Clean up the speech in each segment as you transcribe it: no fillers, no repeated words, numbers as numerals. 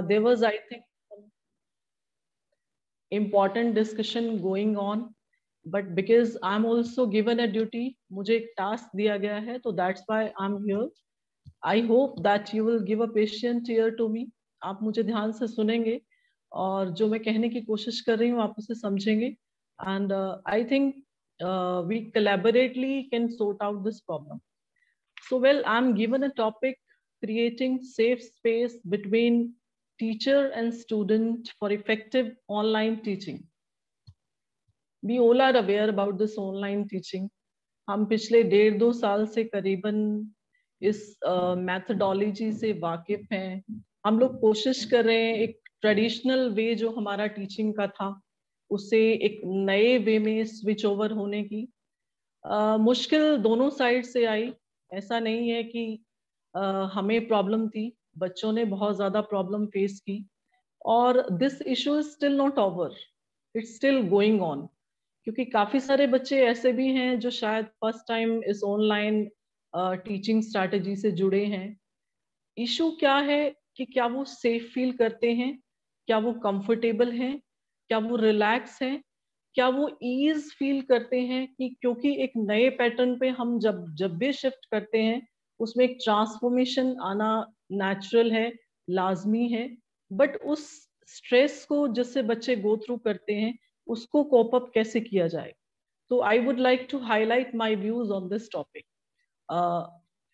There was, I think, important discussion going on, but because I'm also given a duty, मुझे एक task दिया गया है, तो that's why I'm here. I hope that you will give a patient ear to me. आप मुझे ध्यान से सुनेंगे और जो मैं कहने की कोशिश कर रही हूँ आप उसे समझेंगे. And I think we collaboratively can sort out this problem. So, well, I'm given a topic: creating safe space between teacher and student for effective online teaching. We all are aware about this online teaching. हम पिछले 1.5-2 साल से करीबन इस methodology से वाकिफ हैं. हम लोग कोशिश कर रहे हैं एक ट्रेडिशनल वे जो हमारा टीचिंग का था उससे एक नए वे में स्विच ओवर होने की. मुश्किल दोनों साइड से आई. ऐसा नहीं है कि हमें प्रॉब्लम थी, बच्चों ने बहुत ज्यादा प्रॉब्लम फेस की. और this issue is still not over, it's still going on. क्योंकि काफी सारे बच्चे ऐसे भी हैं जो शायद फर्स्ट टाइम इस ऑनलाइन टीचिंग स्ट्रैटेजी से जुड़े हैं. इशू क्या है कि क्या वो सेफ फील करते हैं, क्या वो कंफर्टेबल हैं, क्या वो रिलैक्स हैं, क्या वो ईज फील करते हैं. कि क्योंकि एक नए पैटर्न पे हम जब भी शिफ्ट करते हैं उसमें एक ट्रांसफॉर्मेशन आना नेचुरल है, लाजमी है. बट उस स्ट्रेस को जिससे बच्चे गो थ्रू करते हैं उसको कोप अप कैसे किया जाए. तो I would like to highlight my views on this topic.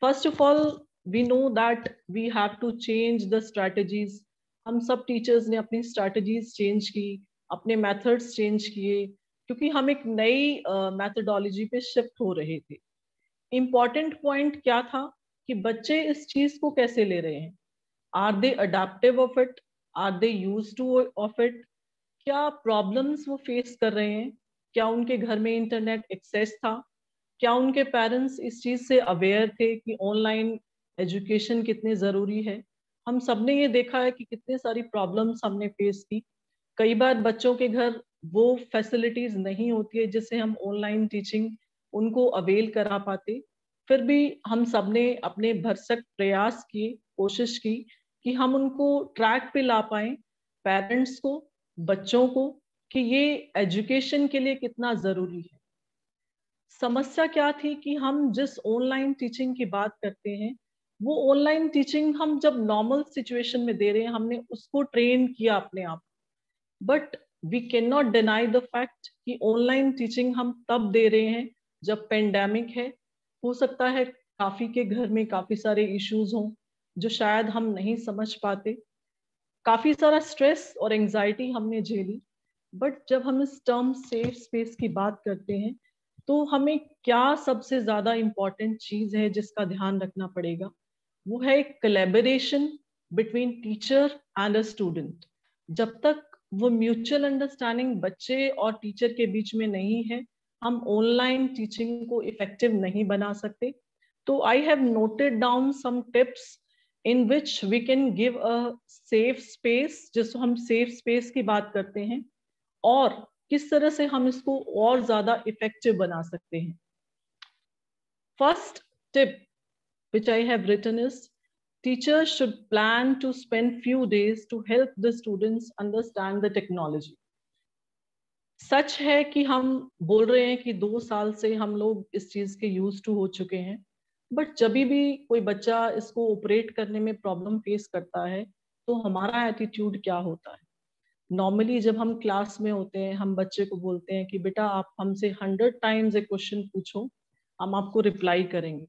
First of all, we know that we have to change the strategies. हम सब टीचर्स ने अपनी स्ट्रैटेजीज चेंज की, अपने मेथड्स चेंज किए, क्योंकि हम एक नई मैथडोलॉजी पे शिफ्ट हो रहे थे. इम्पॉर्टेंट पॉइंट क्या था कि बच्चे इस चीज को कैसे ले रहे हैं. Are they adaptive of it, are they use to of it, क्या प्रॉब्लम्स वो फेस कर रहे हैं, क्या उनके घर में इंटरनेट एक्सेस था, क्या उनके पेरेंट्स इस चीज से अवेयर थे कि ऑनलाइन एजुकेशन कितने जरूरी है. हम सबने ये देखा है कि कितने सारी प्रॉब्लम्स हमने फेस की. कई बार बच्चों के घर वो फैसिलिटीज नहीं होती है जिससे हम ऑनलाइन टीचिंग उनको अवेल करा पाते. फिर भी हम सबने अपने भरसक प्रयास किए, कोशिश की कि हम उनको ट्रैक पे ला पाए, पेरेंट्स को, बच्चों को, कि ये एजुकेशन के लिए कितना जरूरी है. समस्या क्या थी कि हम जिस ऑनलाइन टीचिंग की बात करते हैं वो ऑनलाइन टीचिंग हम जब नॉर्मल सिचुएशन में दे रहे हैं हमने उसको ट्रेन किया अपने आप. But we can not deny the fact कि ऑनलाइन टीचिंग हम तब दे रहे हैं जब पेंडेमिक है. हो सकता है काफी के घर में काफी सारे इश्यूज हों जो शायद हम नहीं समझ पाते. काफी सारा स्ट्रेस और एंजाइटी हमने झेली. बट जब हम इस टर्म सेफ स्पेस की बात करते हैं तो हमें क्या सबसे ज्यादा इम्पोर्टेंट चीज है जिसका ध्यान रखना पड़ेगा, वो है एक collaboration between teacher and a student. जब तक वो म्यूचुअल अंडरस्टैंडिंग बच्चे और टीचर के बीच में नहीं है हम ऑनलाइन टीचिंग को इफेक्टिव नहीं बना सकते. तो I have noted down some tips in which we can give a safe space, जिसको हम सेफ स्पेस की बात करते हैं, और किस तरह से हम इसको और ज्यादा इफेक्टिव बना सकते हैं. First tip which I have written is teachers should plan to spend few days to help the students understand the technology. सच है कि हम बोल रहे हैं कि 2 साल से हम लोग इस चीज के यूज टू हो चुके हैं. बट जब भी कोई बच्चा इसको ऑपरेट करने में प्रॉब्लम फेस करता है तो हमारा एटीट्यूड क्या होता है. नॉर्मली जब हम क्लास में होते हैं हम बच्चे को बोलते हैं कि बेटा आप हमसे 100 टाइम्स एक क्वेश्चन पूछो, हम आपको रिप्लाई करेंगे.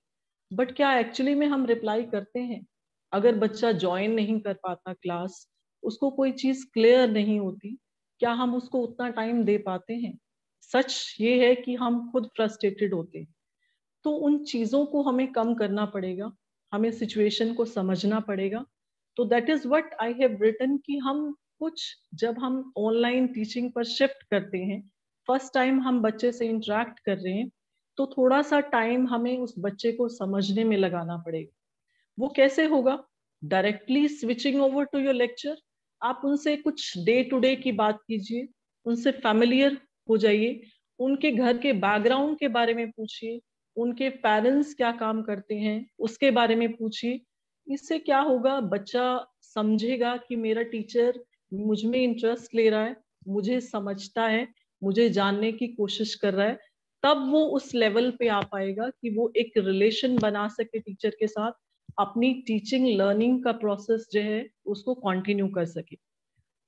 बट क्या एक्चुअली में हम रिप्लाई करते हैं. अगर बच्चा ज्वाइन नहीं कर पाता क्लास, उसको कोई चीज क्लियर नहीं होती, क्या हम उसको उतना टाइम दे पाते हैं. सच ये है कि हम खुद फ्रस्ट्रेटेड होते हैं. तो उन चीजों को हमें कम करना पड़ेगा, हमें सिचुएशन को समझना पड़ेगा. तो that is what I have written कि हम कुछ जब हम ऑनलाइन टीचिंग पर शिफ्ट करते हैं, फर्स्ट टाइम हम बच्चे से इंटरेक्ट कर रहे हैं, तो थोड़ा सा टाइम हमें उस बच्चे को समझने में लगाना पड़ेगा. वो कैसे होगा. Directly switching over to your lecture. आप उनसे कुछ डे टू डे की बात कीजिए, उनसे फैमिलियर हो जाइए, उनके घर के बैकग्राउंड के बारे में पूछिए, उनके पेरेंट्स क्या काम करते हैं उसके बारे में पूछिए. इससे क्या होगा, बच्चा समझेगा कि मेरा टीचर मुझ में इंटरेस्ट ले रहा है, मुझे समझता है, मुझे जानने की कोशिश कर रहा है, तब वो उस लेवल पे आ पाएगा कि वो एक रिलेशन बना सके टीचर के साथ, अपनी टीचिंग लर्निंग का प्रोसेस जो है उसको कंटिन्यू कर सके।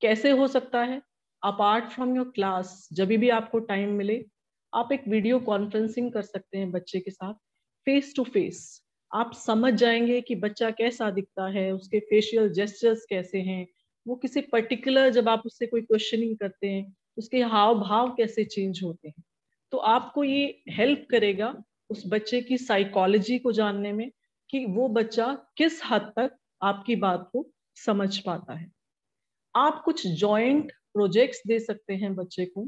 कैसे हो सकता है? अपार्ट फ्रॉम योर क्लास, जब भी आपको टाइम मिले, आप एक वीडियो कॉन्फ्रेंसिंग कर सकते हैं बच्चे के साथ, फेस टू फेस। आप समझ जाएंगे कि बच्चा कैसा दिखता है, उसके फेशियल जेस्चर्स कैसे हैं, वो किसी पर्टिकुलर, जब आप उससे कोई क्वेश्चनिंग करते हैं, उसके हाव भाव कैसे चेंज होते हैं। तो आपको ये हेल्प करेगा उस बच्चे की साइकोलॉजी को जानने में कि वो बच्चा किस हद तक आपकी बात को समझ पाता है। आप कुछ जॉइंट प्रोजेक्ट्स दे सकते हैं बच्चे को,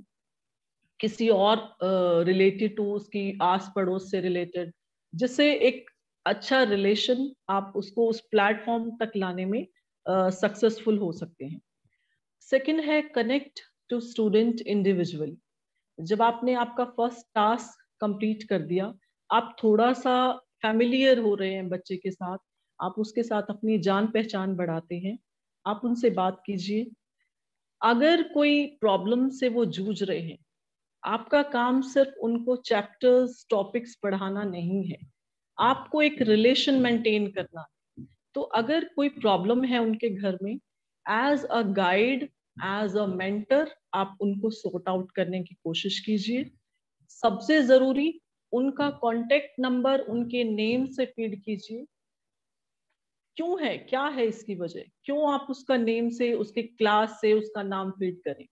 किसी और रिलेटेड टू उसकी आस पड़ोस से रिलेटेड, जिससे एक अच्छा रिलेशन आप उसको उस प्लेटफॉर्म तक लाने में सक्सेसफुल हो सकते हैं। सेकंड है कनेक्ट टू स्टूडेंट इंडिविजुअली। जब आपने आपका फर्स्ट टास्क कंप्लीट कर दिया, आप थोड़ा सा फैमिलियर हो रहे हैं बच्चे के साथ, आप उसके साथ अपनी जान पहचान बढ़ाते हैं, आप उनसे बात कीजिए। अगर कोई प्रॉब्लम से वो जूझ रहे हैं, आपका काम सिर्फ उनको चैप्टर्स टॉपिक्स पढ़ाना नहीं है, आपको एक रिलेशन मेंटेन करना है। तो अगर कोई प्रॉब्लम है उनके घर में, as a guide, as a mentor, आप उनको सॉर्ट आउट करने की कोशिश कीजिए। सबसे जरूरी, उनका कांटेक्ट नंबर उनके नेम से फीड कीजिए। क्यों है, क्या है इसकी वजह, क्यों आप उसका नेम से, उसके क्लास से उसका नाम फीड करें।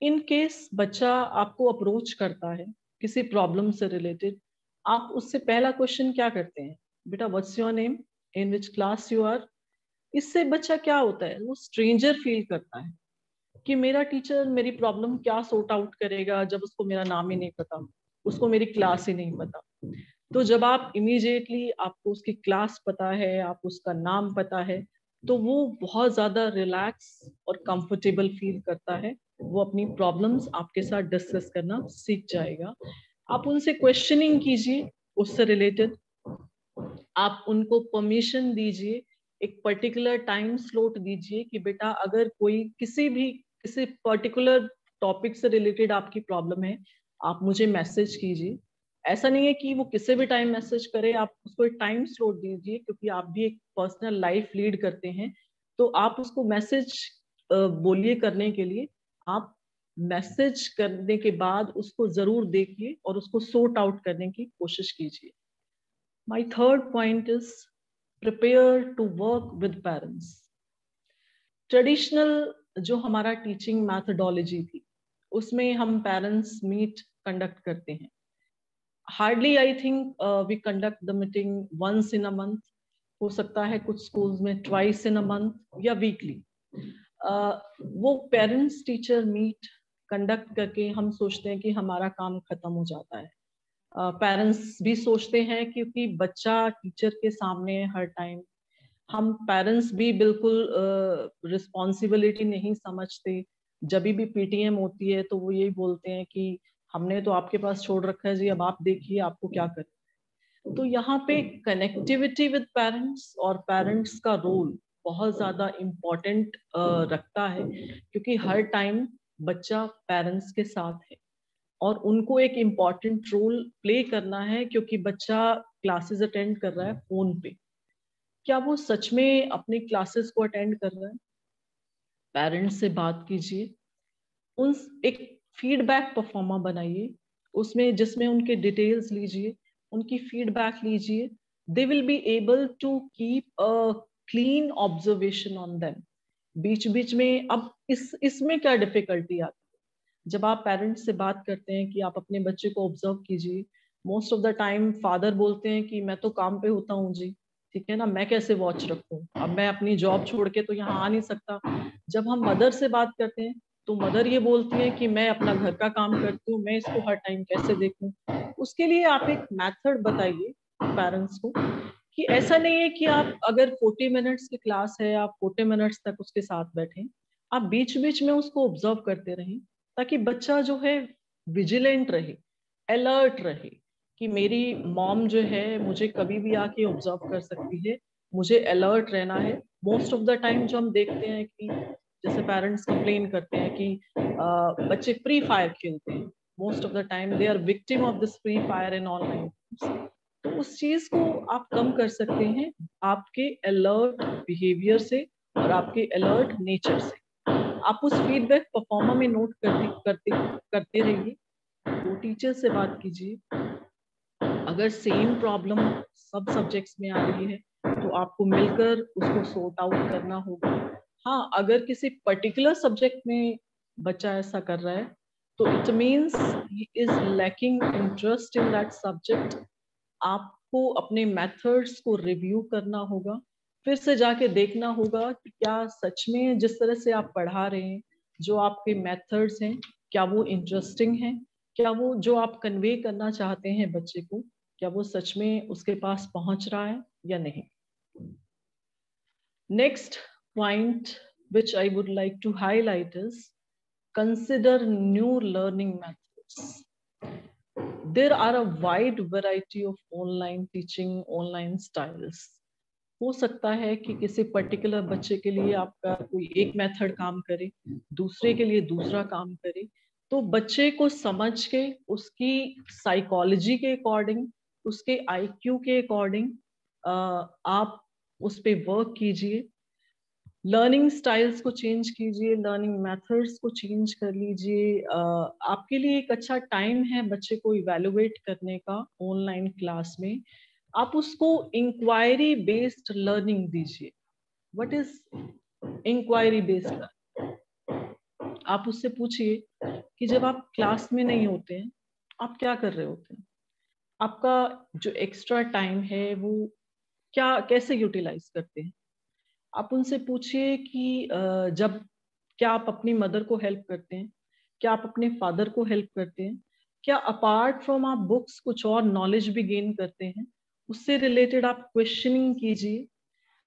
इन केस बच्चा आपको अप्रोच करता है किसी प्रॉब्लम से रिलेटेड, आप उससे पहला क्वेश्चन क्या करते हैं? बेटा what's your name, in which class you are. इससे बच्चा क्या होता है, वो स्ट्रेंजर फील करता है कि मेरा टीचर मेरी प्रॉब्लम क्या सॉर्ट आउट करेगा, जब उसको मेरा नाम ही नहीं पता, उसको मेरी क्लास ही नहीं पता। तो जब आप इमीडिएटली, आपको उसकी क्लास पता है, आप उसका नाम पता है, तो वो बहुत ज्यादा रिलैक्स और कंफर्टेबल फील करता है, वो अपनी प्रॉब्लम्स आपके साथ डिस्कस करना सीख जाएगा। आप उनसे क्वेश्चनिंग कीजिए उससे रिलेटेड, आप उनको परमिशन दीजिए, एक पर्टिकुलर टाइम स्लॉट दीजिए कि बेटा अगर कोई किसी पर्टिकुलर टॉपिक से रिलेटेड आपकी प्रॉब्लम है, आप मुझे मैसेज कीजिए। ऐसा नहीं है कि वो किसी भी टाइम मैसेज करे, आप उसको एक टाइम स्लॉट दीजिए, क्योंकि आप भी एक पर्सनल लाइफ लीड करते हैं। तो आप उसको मैसेज बोलिए करने के लिए, आप मैसेज करने के बाद उसको जरूर देखिए और उसको सॉर्ट आउट करने की कोशिश कीजिए। My third point is prepare to work with parents. Traditional जो हमारा टीचिंग मैथडोलॉजी थी, उसमें हम पेरेंट्स मीट कंडक्ट करते हैं। Hardly I think we conduct the meeting once in a month, हो सकता है कुछ स्कूल्स में ट्वाइस इन अ मंथ या वीकली। वो पेरेंट्स टीचर मीट कंडक्ट करके हम सोचते हैं कि हमारा काम खत्म हो जाता है। पेरेंट्स भी सोचते हैं, क्योंकि बच्चा टीचर के सामने है हर टाइम। हम पेरेंट्स भी बिल्कुल रिस्पॉन्सिबिलिटी नहीं समझते। जब भी पीटीएम होती है तो वो यही बोलते हैं कि हमने तो आपके पास छोड़ रखा है जी, अब आप देखिए आपको क्या करें। तो यहाँ पे कनेक्टिविटी विद पेरेंट्स और पेरेंट्स का रोल बहुत ज्यादा इम्पोर्टेंट रखता है, क्योंकि हर टाइम बच्चा पेरेंट्स के साथ है और उनको एक इम्पॉर्टेंट रोल प्ले करना है, क्योंकि बच्चा क्लासेस अटेंड कर रहा है फोन पे। क्या वो सच में अपने क्लासेस को अटेंड कर रहा है? पेरेंट्स से बात कीजिए, उन एक फीडबैक परफॉर्मा बनाइए, उसमें जिसमें उनके डिटेल्स लीजिए, उनकी फीडबैक लीजिए। They will be able to keep a clean observation on them. बीच बीच में, अब इसमें क्या डिफिकल्टी आती है? जब आप पेरेंट्स से बात करते हैं कि आप अपने बच्चे को ऑब्जर्व कीजिए, most of the time father बोलते हैं कि मैं तो काम पे होता हूँ जी, ठीक है ना, मैं कैसे वॉच रखूं, अब मैं अपनी जॉब छोड़ के तो यहाँ आ नहीं सकता। जब हम मदर से बात करते हैं तो मदर ये बोलती है कि मैं अपना घर का काम करती हूँ, मैं इसको हर टाइम कैसे देखूं। उसके लिए आप एक मेथड बताइए पेरेंट्स को, कि ऐसा नहीं है कि आप अगर 40 मिनट्स की क्लास है, आप 40 मिनट्स तक उसके साथ बैठें, आप बीच बीच में उसको ऑब्जर्व करते रहें, ताकि बच्चा जो है विजिलेंट रहे, अलर्ट रहे कि मेरी मॉम जो है मुझे कभी भी आके ऑब्जर्व कर सकती है, मुझे अलर्ट रहना है, मोस्ट ऑफ द टाइम जो हम देखते हैं कि जैसे पेरेंट्स कंप्लेन करते हैं कि बच्चे फ्री फायर खेलते हैं, most of the time they are victim of this Free Fire in online. तो उस चीज को आप कम कर सकते हैं आपके अलर्ट बिहेवियर से और आपके अलर्ट नेचर से। आप उस फीडबैक परफॉर्मर में नोट करते रहिए, तो टीचर से बात कीजिए। अगर सेम प्रॉब्लम सब सब्जेक्ट्स में आ रही है तो आपको मिलकर उसको सॉर्ट आउट करना होगा। हाँ, अगर किसी पर्टिकुलर सब्जेक्ट में बच्चा ऐसा कर रहा है तो it means he is lacking interest in that subject. आपको अपने मेथड्स को रिव्यू करना होगा, फिर से जाके देखना होगा कि क्या सच में जिस तरह से आप पढ़ा रहे हैं, जो आपके मेथड्स हैं, क्या वो इंटरेस्टिंग हैं, क्या वो जो आप कन्वे करना चाहते हैं बच्चे को, क्या वो सच में उसके पास पहुंच रहा है या नहीं। Next point which I would like to highlight is consider new learning methods. There are a wide variety of online teaching, online styles. हो सकता है कि किसी पर्टिकुलर बच्चे के लिए आपका कोई एक मेथड काम करे, दूसरे के लिए दूसरा काम करे। तो बच्चे को समझ के उसकी साइकोलॉजी के अकॉर्डिंग, उसके आईक्यू के अकॉर्डिंग आप उस पर वर्क कीजिए। लर्निंग स्टाइल्स को चेंज कीजिए, लर्निंग मेथड्स को चेंज कर लीजिए। आपके लिए एक अच्छा टाइम है बच्चे को इवेलुएट करने का ऑनलाइन क्लास में। आप उसको इंक्वायरी बेस्ड लर्निंग दीजिए। What is inquiry based learning? आप उससे पूछिए कि जब आप क्लास में नहीं होते हैं आप क्या कर रहे होते हैं, आपका जो एक्स्ट्रा टाइम है वो क्या कैसे यूटिलाइज करते हैं। आप उनसे पूछिए कि जब क्या आप अपनी मदर को हेल्प करते हैं, क्या आप अपने फादर को हेल्प करते हैं, क्या अपार्ट फ्रॉम आप बुक्स कुछ और नॉलेज भी गेन करते हैं। उससे रिलेटेड आप क्वेश्चनिंग कीजिए।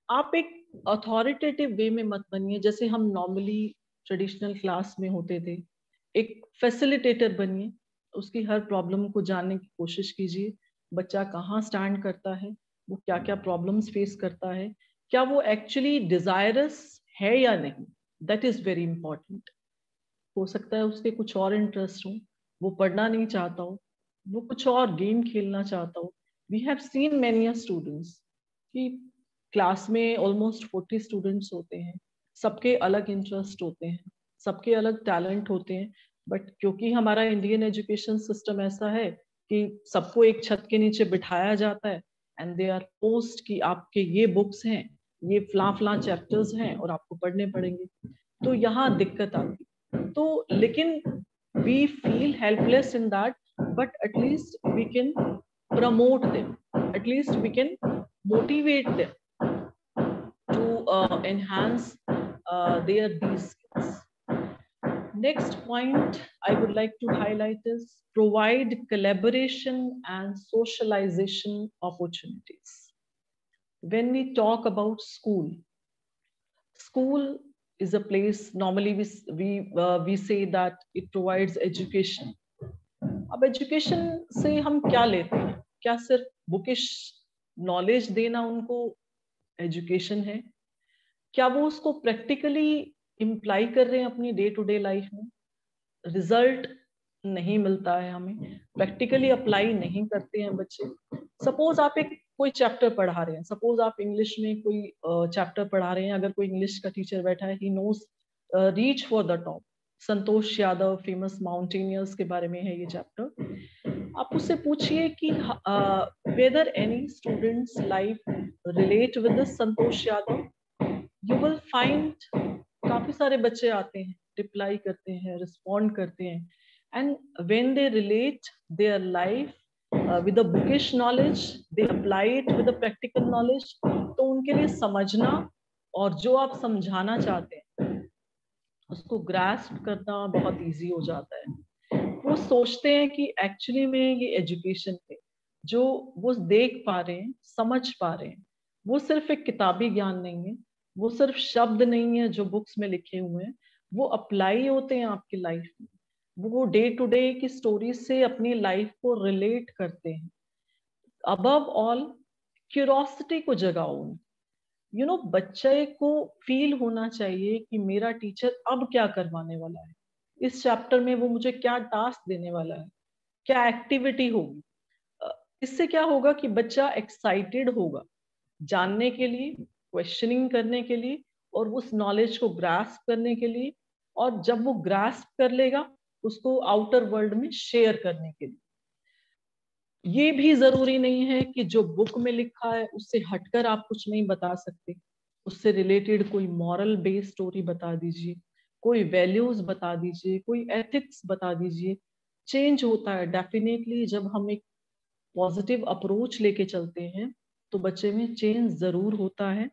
आप एक अथॉरिटेटिव वे में मत बनिए जैसे हम नॉर्मली ट्रेडिशनल क्लास में होते थे। एक फैसिलिटेटर बनिए, उसकी हर प्रॉब्लम को जानने की कोशिश कीजिए। बच्चा कहाँ स्टैंड करता है, वो क्या क्या प्रॉब्लम्स फेस करता है, क्या वो एक्चुअली डिजायरस है या नहीं, दैट इज वेरी इंपॉर्टेंट। हो सकता है उसके कुछ और इंटरेस्ट हो, वो पढ़ना नहीं चाहता हो, वो कुछ और गेम खेलना चाहता हो। We have seen many students कि क्लास में ऑलमोस्ट 40 स्टूडेंट्स होते हैं, सबके अलग इंटरेस्ट होते हैं, सबके अलग टैलेंट होते हैं। बट क्योंकि हमारा इंडियन एजुकेशन सिस्टम ऐसा है कि सबको एक छत के नीचे बिठाया जाता है एंड दे आर पोस्ट कि आपके ये बुक्स हैं, ये फला फला चैप्टर्स हैं और आपको पढ़ने पड़ेंगे। तो यहाँ दिक्कत आती है। तो लेकिन we feel helpless in that, but at least we can promote them, at least we can motivate them to enhance their these skills. Next point I would like to highlight is provide collaboration and socialization opportunities. When we talk about school is a place normally we say that it provides education. अब education से हम क्या लेते हैं? क्या सिर्फ bookish knowledge देना उनको एजुकेशन है? क्या वो उसको प्रैक्टिकली इम्प्लाई कर रहे हैं अपनी डे टू डे लाइफ में? रिजल्ट नहीं मिलता है, हमें प्रैक्टिकली अप्लाई नहीं करते हैं बच्चे। सपोज आप एक कोई चैप्टर पढ़ा रहे हैं, सपोज आप इंग्लिश में कोई चैप्टर पढ़ा रहे हैं, अगर कोई इंग्लिश का टीचर बैठा है, he knows reach for the top, Santosh Yadav famous mountaineers के बारे में है ये चैप्टर। आप उससे पूछिए कि whether any students life relate with Santosh Yadav. You will find काफी सारे बच्चे आते हैं, रिप्लाई करते हैं, रिस्पॉन्ड करते हैं, and when they relate their life with a bookish knowledge, they apply it with a practical knowledge, तो उनके लिए समझना और जो आप समझाना चाहते हैं उसको ग्रास्प करना बहुत इजी हो जाता है। वो सोचते हैं कि एक्चुअली में ये एजुकेशन है, जो वो देख पा रहे हैं, समझ पा रहे हैं, वो सिर्फ एक किताबी ज्ञान नहीं है, वो सिर्फ शब्द नहीं है जो बुक्स में लिखे हुए हैं, वो अप्लाई होते हैं आपकी लाइफ में। वो डे टू डे की स्टोरी से अपनी लाइफ को रिलेट करते हैं। अबव ऑल क्यूरोसिटी को जगाओ, बच्चे को फील होना चाहिए कि मेरा टीचर अब क्या करवाने वाला है, इस चैप्टर में वो मुझे क्या टास्क देने वाला है, क्या एक्टिविटी होगी। इससे क्या होगा कि बच्चा एक्साइटेड होगा जानने के लिए, क्वेश्चनिंग करने के लिए, और उस नॉलेज को ग्रास्प करने के लिए, और जब वो ग्रास्प कर लेगा उसको आउटर वर्ल्ड में शेयर करने के लिए। ये भी जरूरी नहीं है कि जो बुक में लिखा है उससे हटकर आप कुछ नहीं बता सकते, उससे रिलेटेड कोई मॉरल बेस्ड स्टोरी बता दीजिए, कोई वैल्यूज बता दीजिए, कोई एथिक्स बता दीजिए। चेंज होता है डेफिनेटली, जब हम एक पॉजिटिव अप्रोच लेके चलते हैं तो बच्चे में चेंज जरूर होता है।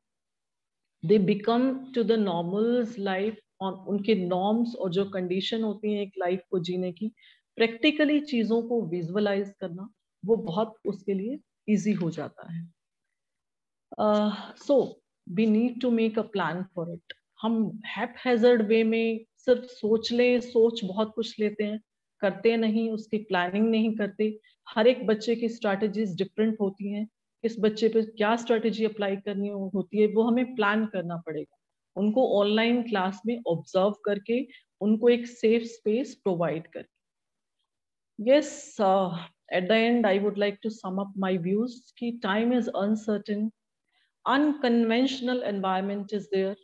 They become to the normal life, और उनके नॉर्म्स और जो कंडीशन होती है एक लाइफ को जीने की, प्रैक्टिकली चीजों को विजुअलाइज करना वो बहुत उसके लिए इजी हो जाता है। So we need to make a plan for it. हम हैप-हैज़र्ड वे में सिर्फ सोच ले, सोच बहुत कुछ लेते हैं, करते नहीं, उसकी प्लानिंग नहीं करते। हर एक बच्चे की स्ट्रैटेजीज डिफरेंट होती हैं, किस बच्चे पे क्या स्ट्रैटेजी अप्लाई करनी होती है वो हमें प्लान करना पड़ेगा। उनको ऑनलाइन क्लास में ऑब्जर्व करके, उनको एक सेफ स्पेस प्रोवाइड करके। Yes, at the end I would like to sum up my views कि time is uncertain, unconventional environment is there,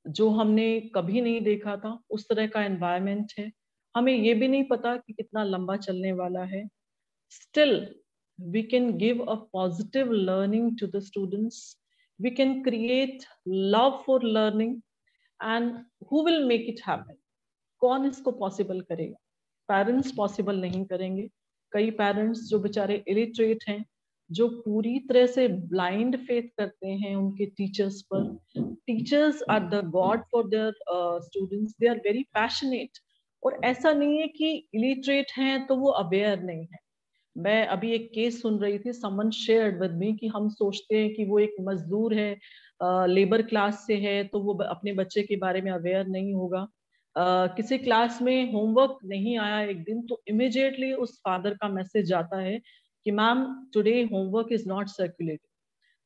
जो हमने कभी नहीं देखा था उस तरह का एनवायरमेंट है। हमें ये भी नहीं पता कि कितना लंबा चलने वाला है। Still we can give a positive learning to the students, we can create love for learning, and who will make it happen? कौन इसको पॉसिबल करेगा? पेरेंट्स पॉसिबल नहीं करेंगे। कई पेरेंट्स जो बेचारे इलिटरेट हैं, जो पूरी तरह से ब्लाइंड फेथ करते हैं उनके टीचर्स पर। Teachers are the god for their students, they are very passionate. और ऐसा नहीं है कि इलिटरेट हैं तो वो अवेयर नहीं है। मैं अभी एक केस सुन रही थी, समवन शेयर्ड विद मी, कि हम सोचते हैं कि वो एक मजदूर है, लेबर क्लास से है, तो वो अपने बच्चे के बारे में अवेयर नहीं होगा। किसी क्लास में होमवर्क नहीं आया एक दिन, तो इमिडिएटली उस फादर का मैसेज आता है कि ma'am today homework is not circulated.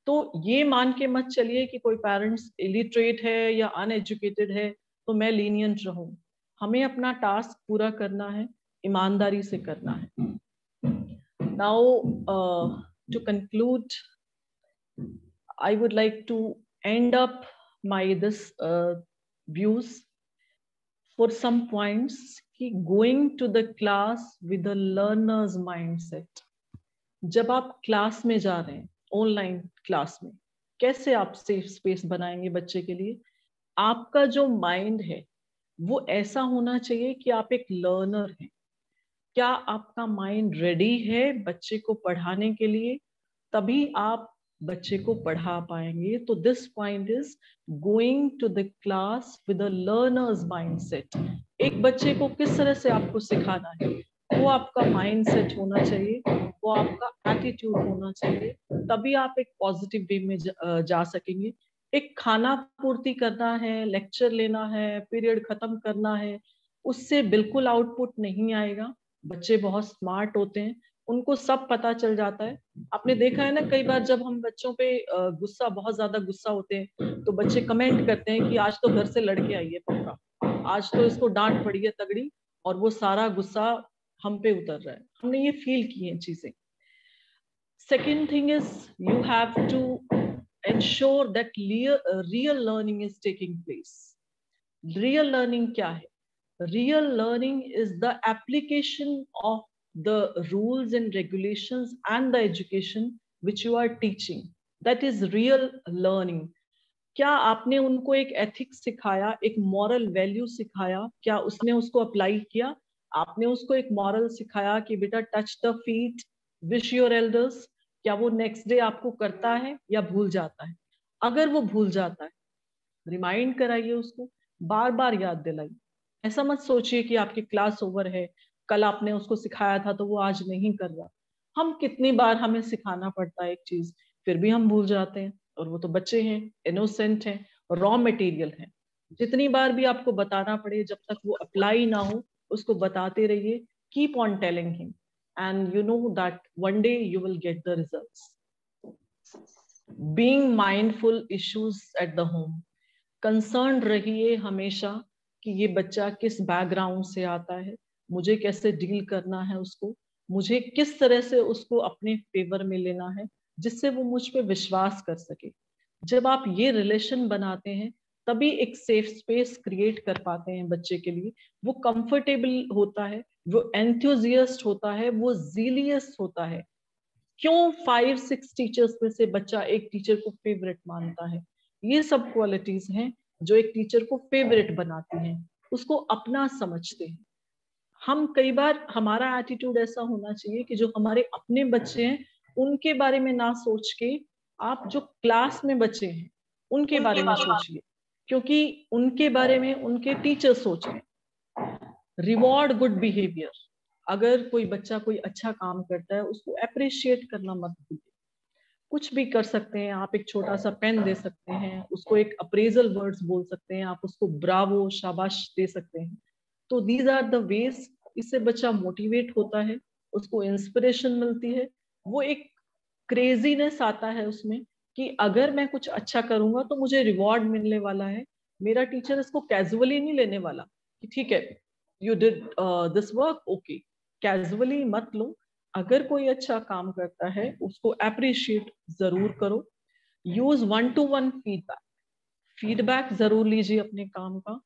तो ये मान के मत चलिए कि कोई पेरेंट्स इलिटरेट है या अनएजुकेटेड है तो मैं लीनियंट रहूं। हमें अपना टास्क पूरा करना है, ईमानदारी से करना है। Now, to conclude, I would like to end up my this views for some points. कि going to the class with the learner's mindset. जब आप क्लास में जा रहे हैं, ऑनलाइन क्लास में, कैसे आप सेफ स्पेस बनाएंगे बच्चे के लिए? आपका जो माइंड है वो ऐसा होना चाहिए कि आप एक लर्नर हैं। क्या आपका माइंड रेडी है बच्चे को पढ़ाने के लिए? तभी आप बच्चे को पढ़ा पाएंगे। तो this point is going to the class with a learners mindset. एक बच्चे को किस तरह से आपको सिखाना है, वो आपका माइंडसेट होना चाहिए, वो आपका एटीट्यूड होना चाहिए। तभी आप एक पॉजिटिव वे में जा सकेंगे। एक खाना पूर्ति करना है, लेक्चर लेना है, पीरियड खत्म करना है, उससे बिल्कुल आउटपुट नहीं आएगा। बच्चे बहुत स्मार्ट होते हैं, उनको सब पता चल जाता है। आपने देखा है ना, कई बार जब हम बच्चों पे गुस्सा, बहुत ज्यादा गुस्सा होते हैं, तो बच्चे कमेंट करते हैं कि आज तो घर से लड़के आई है पक्का, आज तो इसको डांट पड़ी है तगड़ी, और वो सारा गुस्सा हम पे उतर रहा है। हमने ये फील की है चीजें। Second thing is you have to ensure that real learning is taking place. Real learning क्या है? Real learning is the application of the rules and regulations and the education which you are teaching. That is real learning. क्या आपने उनको एक ethics सिखाया, एक moral value सिखाया? क्या उसने उसको अप्लाई किया? आपने उसको एक मॉरल सिखाया कि बेटा touch the feet, wish your elders. क्या वो नेक्स्ट डे आपको करता है या भूल जाता है? अगर वो भूल जाता है, रिमाइंड कराइए उसको, बार बार याद दिलाइए। ऐसा मत सोचिए कि आपकी क्लास ओवर है, कल आपने उसको सिखाया था तो वो आज नहीं कर रहा। हम कितनी बार हमें सिखाना पड़ता है एक चीज, फिर भी हम भूल जाते हैं। और वो तो बच्चे हैं, इनोसेंट हैं, रॉ मटेरियल हैं। जितनी बार भी आपको बताना पड़े, जब तक वो अप्लाई ना हो उसको बताते रहिए। Keep on telling him, and you know that one day you will get the results. Being mindful issues at the home, concern रहिए हमेशा कि ये बच्चा किस बैकग्राउंड से आता है, मुझे कैसे डील करना है उसको, मुझे किस तरह से उसको अपने फेवर में लेना है जिससे वो मुझ पे विश्वास कर सके। जब आप ये रिलेशन बनाते हैं तभी एक सेफ स्पेस क्रिएट कर पाते हैं बच्चे के लिए। वो कंफर्टेबल होता है, वो एंथुजियास्ट होता है, वो जीलियस होता है। क्यों 5-6 टीचर्स में से बच्चा एक टीचर को फेवरेट मानता है? ये सब क्वालिटीज हैं जो एक टीचर को फेवरेट बनाती हैं, उसको अपना समझते हैं। हम कई बार हमारा एटीट्यूड ऐसा होना चाहिए कि जो हमारे अपने बच्चे हैं उनके बारे में ना सोच के आप जो क्लास में बच्चे हैं उनके बारे में सोचिए, क्योंकि उनके बारे में उनके टीचर सोच रहे हैं। रिवॉर्ड गुड बिहेवियर, अगर कोई बच्चा कोई अच्छा काम करता है उसको अप्रिशिएट करना मत भूलिए। कुछ भी कर सकते हैं आप, एक छोटा सा पेन दे सकते हैं उसको, एक अप्रेजल वर्ड्स बोल सकते हैं आप उसको, ब्रावो शाबाश दे सकते हैं। तो दीज आर द वेज, इससे बच्चा मोटिवेट होता है, उसको इंस्पिरेशन मिलती है, वो एक क्रेजीनेस आता है उसमें कि अगर मैं कुछ अच्छा करूंगा तो मुझे रिवॉर्ड मिलने वाला है। मेरा टीचर इसको कैजुअली नहीं लेने वाला कि ठीक है you did this work, okay, casually मत लो। अगर कोई अच्छा काम करता है उसको अप्रिशिएट जरूर करो। यूज 1-to-1 फीडबैक, फीडबैक जरूर लीजिए अपने काम का।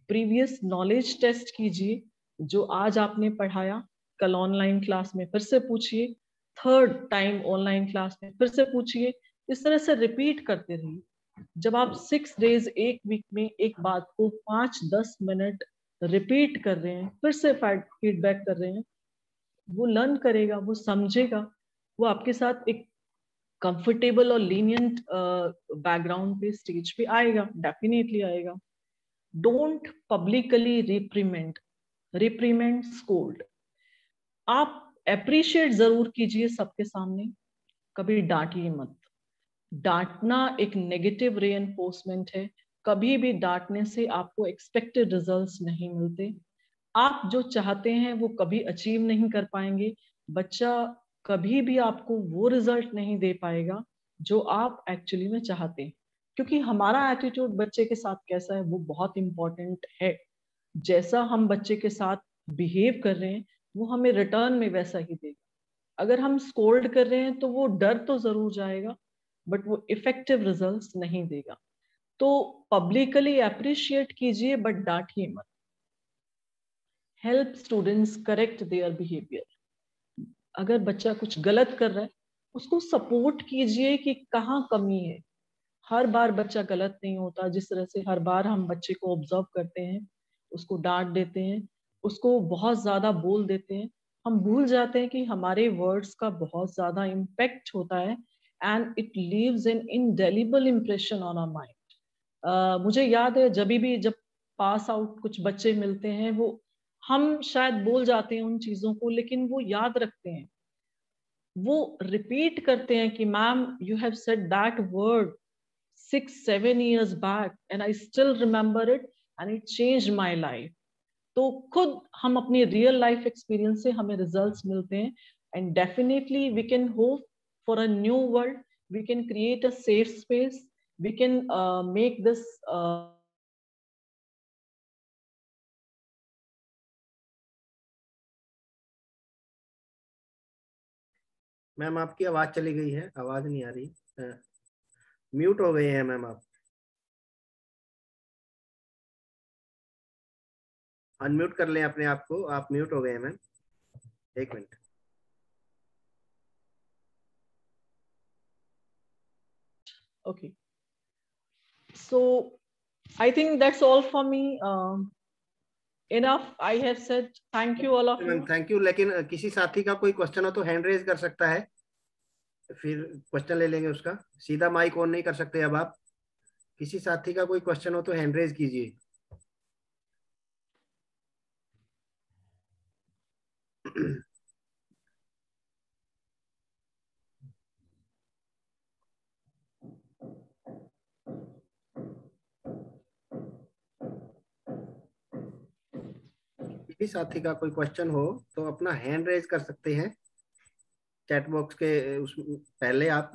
प्रीवियस नॉलेज टेस्ट कीजिए, जो आज आपने पढ़ाया कल ऑनलाइन क्लास में फिर से पूछिए, थर्ड टाइम ऑनलाइन क्लास में फिर से पूछिए। इस तरह से रिपीट करते रहिए। जब आप 6 डेज एक वीक में एक बात को 5-10 मिनट रिपीट कर रहे हैं, फिर से फीडबैक कर रहे हैं, वो लर्न करेगा, वो समझेगा, वो आपके साथ एक कंफर्टेबल और लीनियंट बैकग्राउंड पे स्टेज पे आएगा, डेफिनेटली आएगा। Don't publicly reprimand scold. आप अप्रिशिएट जरूर कीजिए सबके सामने, कभी डांटिए मत। डांटना एक नेगेटिव रेनफोर्समेंट है। कभी भी डांटने से आपको एक्सपेक्टेड रिजल्ट्स नहीं मिलते। आप जो चाहते हैं वो कभी अचीव नहीं कर पाएंगे। बच्चा कभी भी आपको वो रिजल्ट नहीं दे पाएगा जो आप एक्चुअली में चाहते हैं, क्योंकि हमारा एटीट्यूड बच्चे के साथ कैसा है वो बहुत इंपॉर्टेंट है। जैसा हम बच्चे के साथ बिहेव कर रहे हैं वो हमें रिटर्न में वैसा ही देगा। अगर हम स्कोल्ड कर रहे हैं तो वो डर तो जरूर जाएगा बट वो इफेक्टिव रिजल्ट्स नहीं देगा। तो पब्लिकली अप्रिशिएट कीजिए बट डांटिए मत। Help students correct their behaviour. अगर बच्चा कुछ गलत कर रहा है उसको सपोर्ट कीजिए कि कहाँ कमी है। हर बार बच्चा गलत नहीं होता। जिस तरह से हर बार हम बच्चे को ऑब्जर्व करते हैं, उसको डांट देते हैं, उसको बहुत ज्यादा बोल देते हैं, हम भूल जाते हैं कि हमारे वर्ड्स का बहुत ज्यादा इम्पैक्ट होता है and it leaves an indelible impression on our mind. मुझे याद है जब पास आउट कुछ बच्चे मिलते हैं, वो हम शायद बोल जाते हैं उन चीजों को लेकिन वो याद रखते हैं, वो रिपीट करते हैं कि ma'am you have said that word 6-7 years back and I still remember it and it changed my life. तो खुद हम अपनी रियल लाइफ एक्सपीरियंस से हमें रिजल्ट्स मिलते हैं and definitely we can hope for a new world, we can create a safe space, we can make this. Ma'am आपकी आवाज चली गई है, आवाज नहीं आ रही, म्यूट हो गए हैं मैम आप। अनम्यूट कर लें अपने आप को, आप म्यूट हो गए हैं ma'am, 1 minute. Okay, so I think that's all for me. Enough I have said. Thank you all of ma'am you. Thank you, लेकिन किसी साथी का कोई क्वेश्चन हो तो हैंड रेज कर सकता है, फिर क्वेश्चन ले लेंगे उसका। सीधा माइक ऑन नहीं कर सकते अब आप। किसी साथी का कोई क्वेश्चन हो तो हैंड रेज कीजिए। किसी साथी का कोई क्वेश्चन हो तो अपना हैंड रेज कर सकते हैं, चैट बॉक्स के उस पहले आप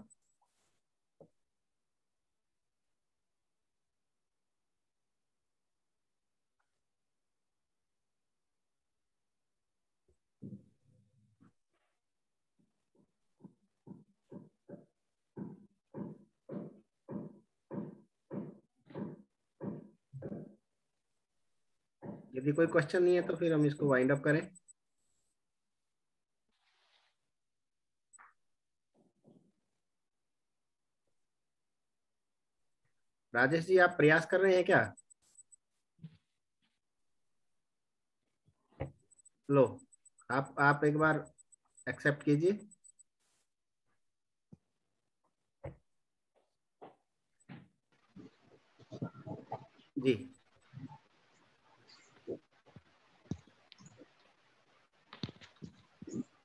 यदि कोई क्वेश्चन नहीं है तो फिर हम इसको वाइंड अप करें। राजेश जी, आप प्रयास कर रहे हैं क्या? लो, आप एक बार एक्सेप्ट कीजिए। जी,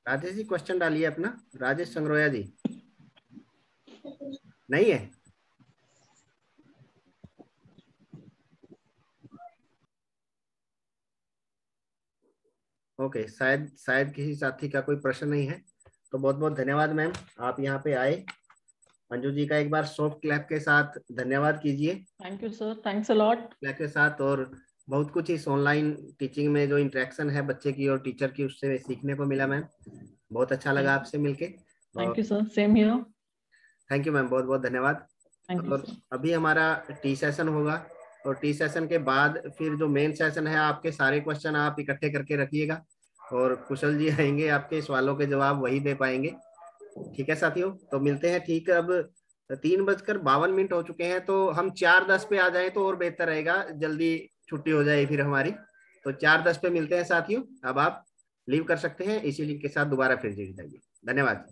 राजेश जी क्वेश्चन डालिए अपना। राजेश संग्रोया जी, नहीं है? ओके, शायद शायद किसी साथी का कोई प्रश्न नहीं है। तो बहुत बहुत धन्यवाद मैम, आप यहाँ पे आए। मंजू जी का एक बार सॉफ्ट क्लैप के साथ धन्यवाद कीजिए। Thank you sir, thanks a lot. Clap के साथ। और बहुत कुछ इस ऑनलाइन टीचिंग में जो इंटरेक्शन है बच्चे की और टीचर की, उससे सीखने को मिला मैम। बहुत अच्छा लगा आपसे मिलके। थैंक और you sir, same here. Thank you ma'am, बहुत बहुत धन्यवाद। थैंक यू और सर। अभी हमारा टी सेशन होगा, और टी सेशन के बाद फिर जो मेन सेशन है, आपके सारे क्वेश्चन आप इकट्ठे करके रखिएगा, और कुशल जी आएंगे, आपके सवालों के जवाब वही दे पाएंगे। ठीक है साथियों, तो मिलते हैं। ठीक है, अब 3:52 हो चुके हैं, तो हम 4:10 पे आ जाएं तो और बेहतर रहेगा, जल्दी छुट्टी हो जाए फिर हमारी। तो 4:10 पे मिलते हैं साथियों। अब आप लीव कर सकते हैं, इसी लिंक के साथ दोबारा फिर जुड़ जाइए। धन्यवाद।